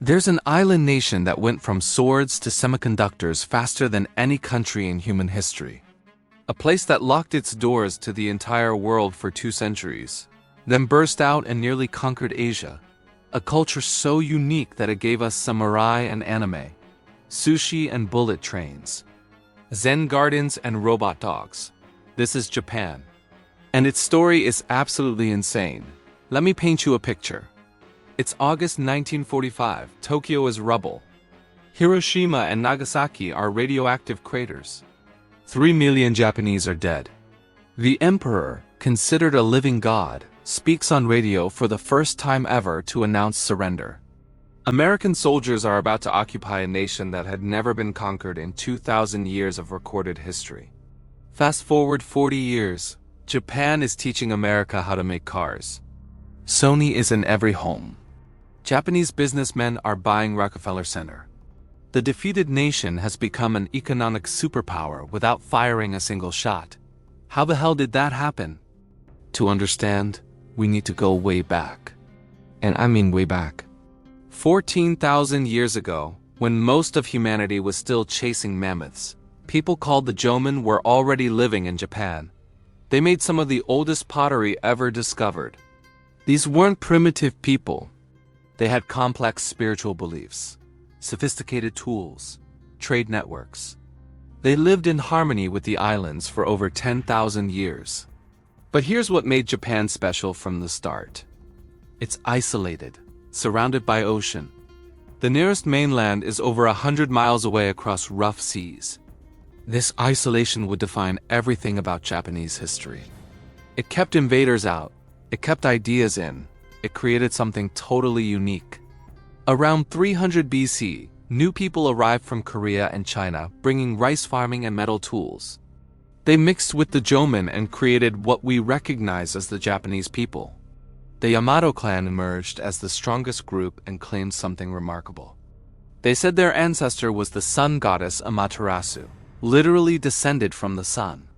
There's an island nation that went from swords to semiconductors faster than any country in human history. A place that locked its doors to the entire world for 2 centuries, then burst out and nearly conquered Asia. A culture so unique that it gave us samurai and anime, sushi and bullet trains, Zen gardens and robot dogs. This is Japan. And its story is absolutely insane. Let me paint you a picture. It's August 1945, Tokyo is rubble. Hiroshima and Nagasaki are radioactive craters. 3 million Japanese are dead. The emperor, considered a living god, speaks on radio for the first time ever to announce surrender. American soldiers are about to occupy a nation that had never been conquered in 2,000 years of recorded history. Fast forward 40 years, Japan is teaching America how to make cars. Sony is in every home. Japanese businessmen are buying Rockefeller Center. The defeated nation has become an economic superpower without firing a single shot. How the hell did that happen? To understand, we need to go way back. And I mean way back. 14,000 years ago, when most of humanity was still chasing mammoths, people called the Jomon were already living in Japan. They made some of the oldest pottery ever discovered. These weren't primitive people. They had complex spiritual beliefs, sophisticated tools, trade networks. They lived in harmony with the islands for over 10,000 years. But here's what made Japan special from the start. It's isolated, surrounded by ocean. The nearest mainland is over 100 miles away across rough seas. This isolation would define everything about Japanese history. It kept invaders out. It kept ideas in. It created something totally unique. Around 300 BC, new people arrived from Korea and China, bringing rice farming and metal tools. They mixed with the Jomon and created what we recognize as the Japanese people. The Yamato clan emerged as the strongest group and claimed something remarkable. They said their ancestor was the sun goddess Amaterasu, literally descended from the sun.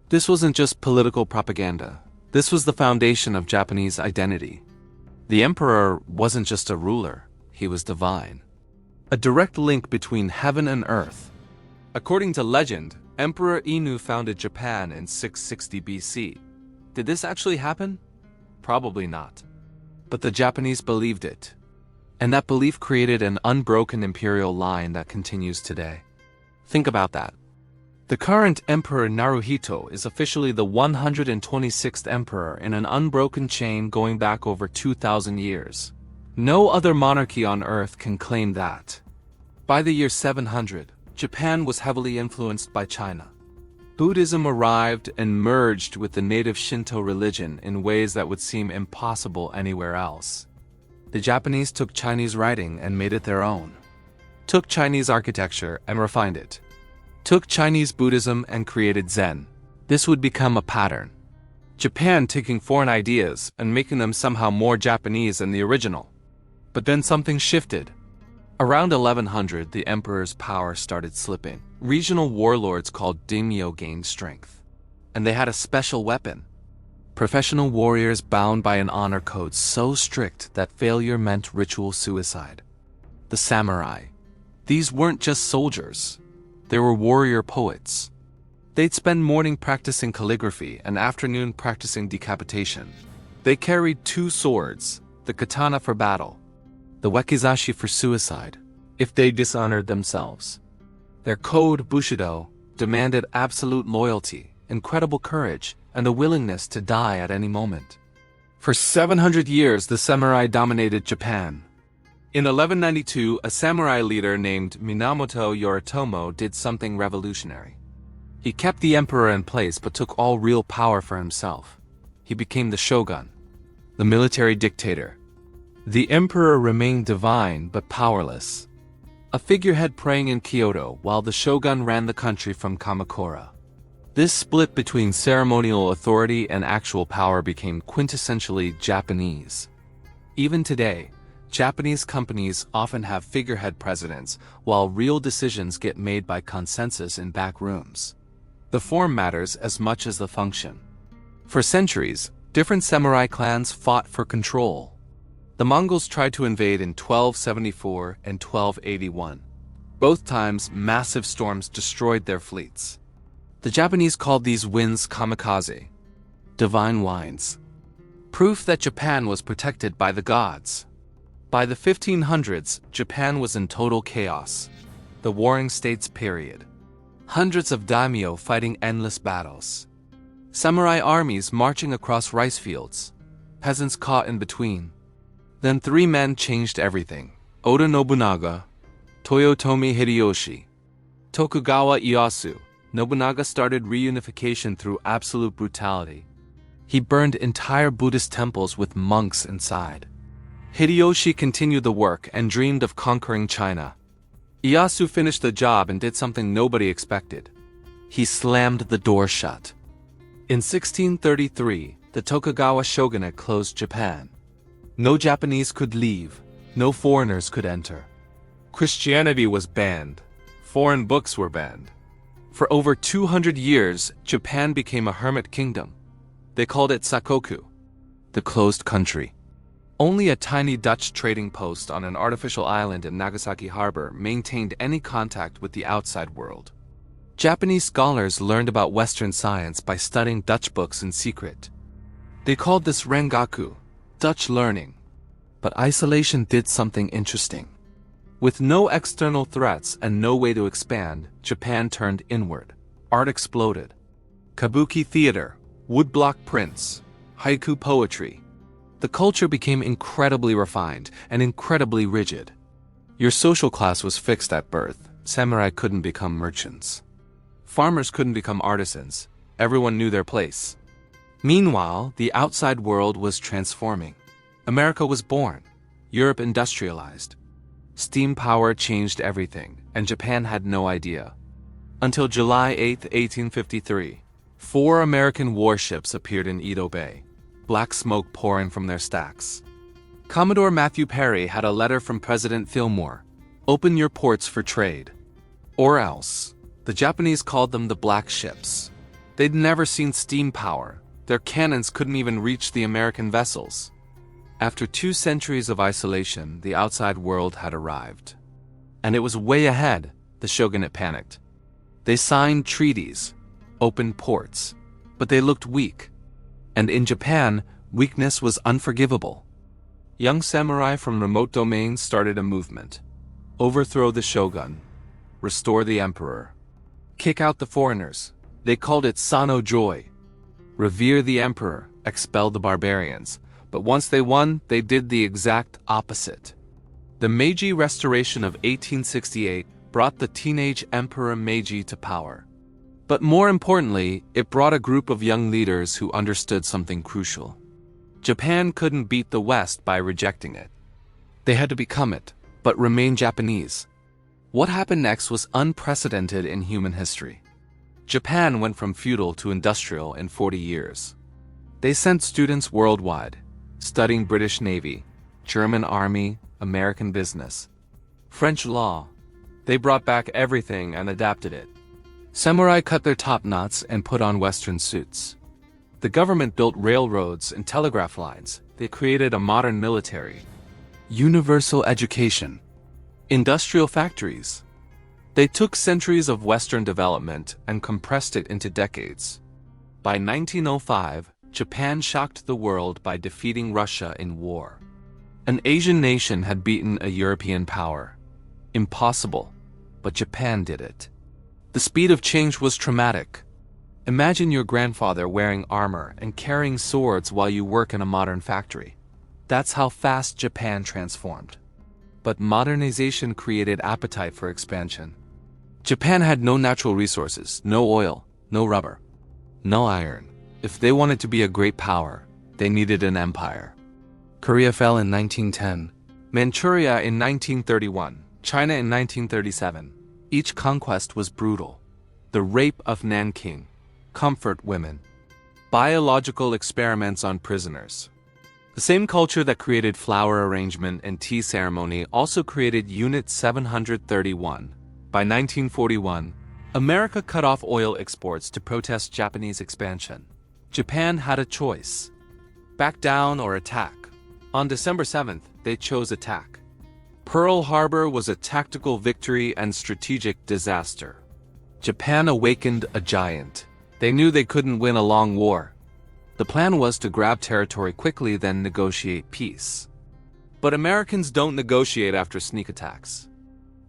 This wasn't just political propaganda. This was the foundation of Japanese identity. The emperor wasn't just a ruler, he was divine. A direct link between heaven and earth. According to legend, Emperor Inu founded Japan in 660 BC. Did this actually happen? Probably not. But the Japanese believed it. And that belief created an unbroken imperial line that continues today. Think about that. The current Emperor Naruhito is officially the 126th emperor in an unbroken chain going back over 2,000 years. No other monarchy on earth can claim that. By the year 700, Japan was heavily influenced by China. Buddhism arrived and merged with the native Shinto religion in ways that would seem impossible anywhere else. The Japanese took Chinese writing and made it their own. Took Chinese architecture and refined it. Took Chinese Buddhism and created Zen. This would become a pattern. Japan taking foreign ideas and making them somehow more Japanese than the original. But then something shifted. Around 1100, the emperor's power started slipping. Regional warlords called daimyo gained strength. And they had a special weapon. Professional warriors bound by an honor code so strict that failure meant ritual suicide. The samurai. These weren't just soldiers. They were warrior poets. They'd spend morning practicing calligraphy and afternoon practicing decapitation. They carried 2 swords, the katana for battle, the wakizashi for suicide, if they dishonored themselves. Their code, bushido, demanded absolute loyalty, incredible courage, and the willingness to die at any moment. For 700 years, the samurai dominated Japan. In 1192, a samurai leader named Minamoto Yoritomo did something revolutionary. He kept the emperor in place but took all real power for himself. He became the shogun, the military dictator. The emperor remained divine but powerless, a figurehead praying in Kyoto while the shogun ran the country from Kamakura. This split between ceremonial authority and actual power became quintessentially Japanese. Even today, Japanese companies often have figurehead presidents, while real decisions get made by consensus in back rooms. The form matters as much as the function. For centuries, different samurai clans fought for control. The Mongols tried to invade in 1274 and 1281. Both times, massive storms destroyed their fleets. The Japanese called these winds kamikaze, divine winds, proof that Japan was protected by the gods. By the 1500s, Japan was in total chaos, the Warring States period. Hundreds of daimyo fighting endless battles. Samurai armies marching across rice fields, peasants caught in between. Then three men changed everything: Oda Nobunaga, Toyotomi Hideyoshi, Tokugawa Ieyasu. Nobunaga started reunification through absolute brutality. He burned entire Buddhist temples with monks inside. Hideyoshi continued the work and dreamed of conquering China. Ieyasu finished the job and did something nobody expected. He slammed the door shut. In 1633, the Tokugawa shogunate closed Japan. No Japanese could leave, no foreigners could enter. Christianity was banned. Foreign books were banned. For over 200 years, Japan became a hermit kingdom. They called it Sakoku, the closed country. Only a tiny Dutch trading post on an artificial island in Nagasaki Harbor maintained any contact with the outside world. Japanese scholars learned about Western science by studying Dutch books in secret. They called this Rengaku, Dutch learning. But isolation did something interesting. With no external threats and no way to expand, Japan turned inward. Art exploded. Kabuki theater, woodblock prints, haiku poetry. The culture became incredibly refined and incredibly rigid. Your social class was fixed at birth. Samurai couldn't become merchants. Farmers couldn't become artisans. Everyone knew their place. Meanwhile, the outside world was transforming. America was born. Europe industrialized. Steam power changed everything, and Japan had no idea. Until July 8, 1853, 4 American warships appeared in Edo Bay, black smoke pouring from their stacks. Commodore Matthew Perry had a letter from President Fillmore: "Open your ports for trade. Or else." The Japanese called them the Black Ships. They'd never seen steam power. Their cannons couldn't even reach the American vessels. After 2 centuries of isolation, the outside world had arrived. And it was way ahead. The shogunate panicked. They signed treaties, opened ports, but they looked weak. And in Japan, weakness was unforgivable. Young samurai from remote domains started a movement. Overthrow the shogun. Restore the emperor. Kick out the foreigners. They called it Sano Joy. Revere the emperor. Expel the barbarians. But once they won, they did the exact opposite. The Meiji Restoration of 1868 brought the teenage Emperor Meiji to power. But more importantly, it brought a group of young leaders who understood something crucial. Japan couldn't beat the West by rejecting it. They had to become it, but remain Japanese. What happened next was unprecedented in human history. Japan went from feudal to industrial in 40 years. They sent students worldwide, studying British Navy, German Army, American business, French law. They brought back everything and adapted it. Samurai cut their top knots and put on Western suits. The government built railroads and telegraph lines. They created a modern military. Universal education. Industrial factories. They took centuries of Western development and compressed it into decades. By 1905, Japan shocked the world by defeating Russia in war. An Asian nation had beaten a European power. Impossible, but Japan did it. The speed of change was traumatic. Imagine your grandfather wearing armor and carrying swords while you work in a modern factory. That's how fast Japan transformed. But modernization created appetite for expansion. Japan had no natural resources, no oil, no rubber, no iron. If they wanted to be a great power, they needed an empire. Korea fell in 1910, Manchuria in 1931, China in 1937. Each conquest was brutal. The rape of Nanking, comfort women, biological experiments on prisoners. The same culture that created flower arrangement and tea ceremony also created Unit 731. By 1941, America cut off oil exports to protest Japanese expansion. Japan had a choice: back down or attack. On December 7, they chose attack. Pearl Harbor was a tactical victory and strategic disaster. Japan awakened a giant. They knew they couldn't win a long war. The plan was to grab territory quickly, then negotiate peace. But Americans don't negotiate after sneak attacks.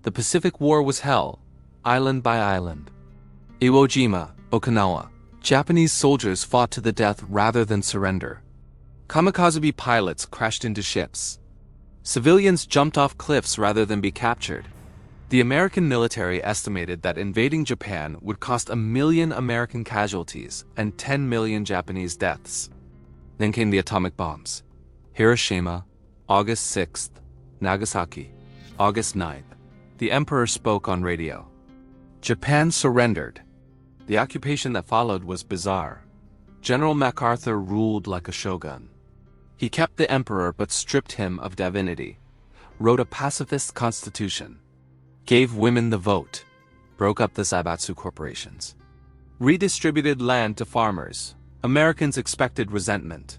The Pacific War was hell, island by island. Iwo Jima, Okinawa. Japanese soldiers fought to the death rather than surrender. Kamikaze pilots crashed into ships. Civilians jumped off cliffs rather than be captured. The American military estimated that invading Japan would cost 1 million American casualties and 10 million Japanese deaths. Then came the atomic bombs. Hiroshima, August 6th, Nagasaki, August 9th. The emperor spoke on radio. Japan surrendered. The occupation that followed was bizarre. General MacArthur ruled like a shogun. He kept the emperor but stripped him of divinity, wrote a pacifist constitution, gave women the vote, broke up the Zaibatsu corporations, redistributed land to farmers. Americans expected resentment.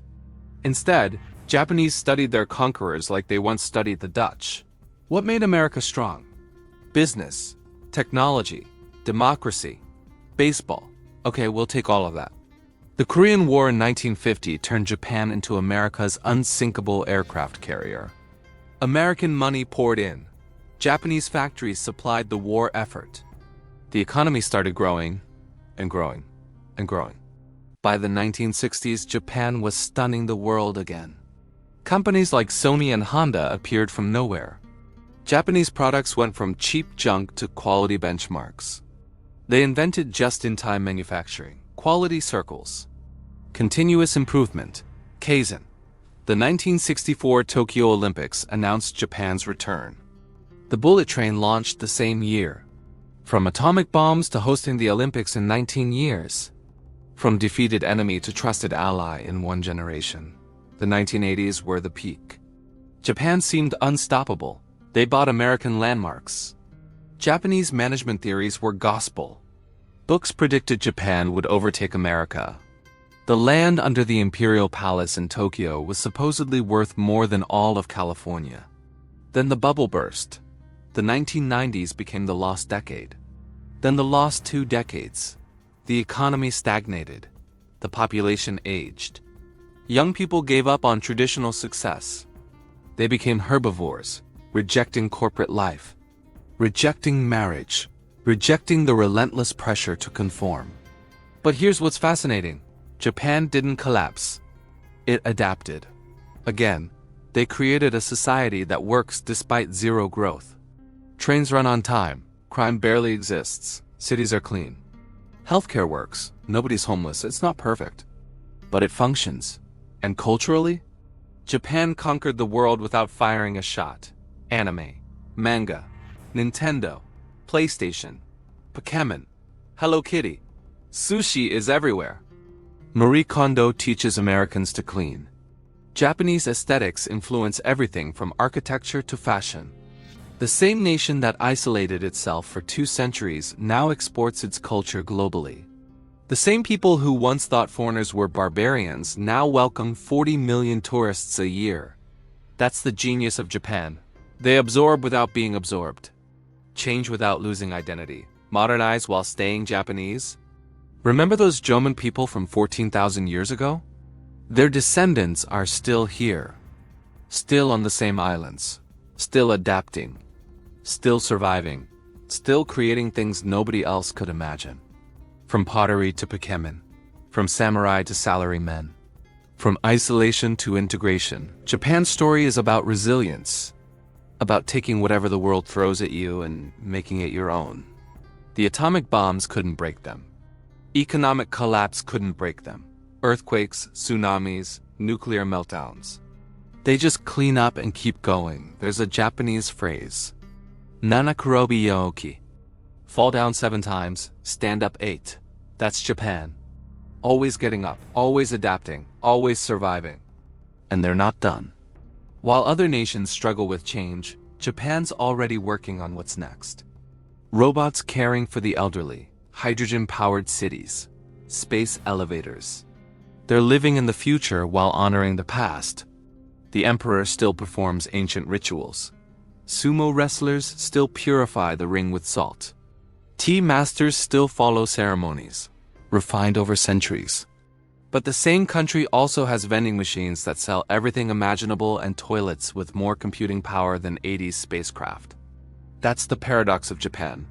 Instead, Japanese studied their conquerors like they once studied the Dutch. What made America strong? Business, technology, democracy, baseball. Okay, we'll take all of that. The Korean War in 1950 turned Japan into America's unsinkable aircraft carrier. American money poured in. Japanese factories supplied the war effort. The economy started growing and growing and growing. By the 1960s, Japan was stunning the world again. Companies like Sony and Honda appeared from nowhere. Japanese products went from cheap junk to quality benchmarks. They invented just-in-time manufacturing, quality circles, continuous improvement, Kaizen. The 1964 Tokyo Olympics announced Japan's return. The bullet train launched the same year. From atomic bombs to hosting the Olympics in 19 years. From defeated enemy to trusted ally in one generation. The 1980s were the peak. Japan seemed unstoppable. They bought American landmarks. Japanese management theories were gospel. Books predicted Japan would overtake America. The land under the Imperial Palace in Tokyo was supposedly worth more than all of California. Then the bubble burst. The 1990s became the lost decade. Then the lost 2 decades. The economy stagnated. The population aged. Young people gave up on traditional success. They became herbivores, rejecting corporate life, rejecting marriage, rejecting the relentless pressure to conform. But here's what's fascinating. Japan didn't collapse. It adapted. Again, they created a society that works despite zero growth. Trains run on time, crime barely exists, cities are clean. Healthcare works, nobody's homeless, it's not perfect. But it functions. And culturally? Japan conquered the world without firing a shot. Anime, manga, Nintendo, PlayStation, Pokémon, Hello Kitty. Sushi is everywhere. Marie Kondo teaches Americans to clean. Japanese aesthetics influence everything from architecture to fashion. The same nation that isolated itself for 2 centuries now exports its culture globally. The same people who once thought foreigners were barbarians now welcome 40 million tourists a year. That's the genius of Japan. They absorb without being absorbed. Change without losing identity. Modernize while staying Japanese. Remember those Jomon people from 14,000 years ago? Their descendants are still here. Still on the same islands. Still adapting. Still surviving. Still creating things nobody else could imagine. From pottery to Pokémon. From samurai to salarymen. From isolation to integration. Japan's story is about resilience. About taking whatever the world throws at you and making it your own. The atomic bombs couldn't break them. Economic collapse couldn't break them. Earthquakes, tsunamis, nuclear meltdowns. They just clean up and keep going. There's a Japanese phrase. Nanakurobi Yooki. Fall down 7 times, stand up 8. That's Japan. Always getting up, always adapting, always surviving. And they're not done. While other nations struggle with change, Japan's already working on what's next. Robots caring for the elderly, hydrogen-powered cities, space elevators. They're living in the future while honoring the past. The emperor still performs ancient rituals. Sumo wrestlers still purify the ring with salt. Tea masters still follow ceremonies, refined over centuries. But the same country also has vending machines that sell everything imaginable and toilets with more computing power than 80s spacecraft. That's the paradox of Japan.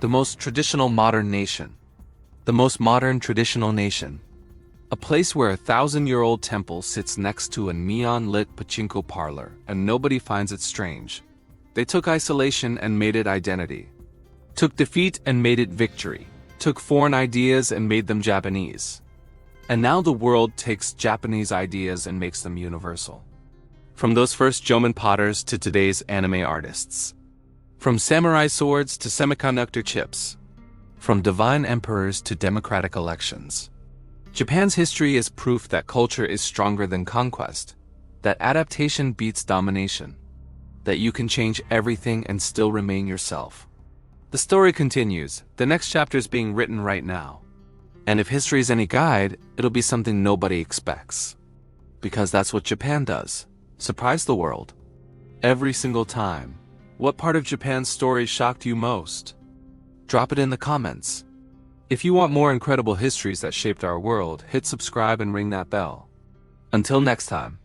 The most traditional modern nation. The most modern traditional nation. A place where a 1,000-year-old temple sits next to a neon-lit pachinko parlor, and nobody finds it strange. They took isolation and made it identity. Took defeat and made it victory. Took foreign ideas and made them Japanese. And now the world takes Japanese ideas and makes them universal. From those first Jomon potters to today's anime artists. From samurai swords to semiconductor chips. From divine emperors to democratic elections. Japan's history is proof that culture is stronger than conquest, that adaptation beats domination, that you can change everything and still remain yourself. The story continues. The next chapter is being written right now. And if history is any guide, it'll be something nobody expects. Because that's what Japan does. Surprise the world. Every single time. What part of Japan's story shocked you most? Drop it in the comments. If you want more incredible histories that shaped our world, hit subscribe and ring that bell. Until next time.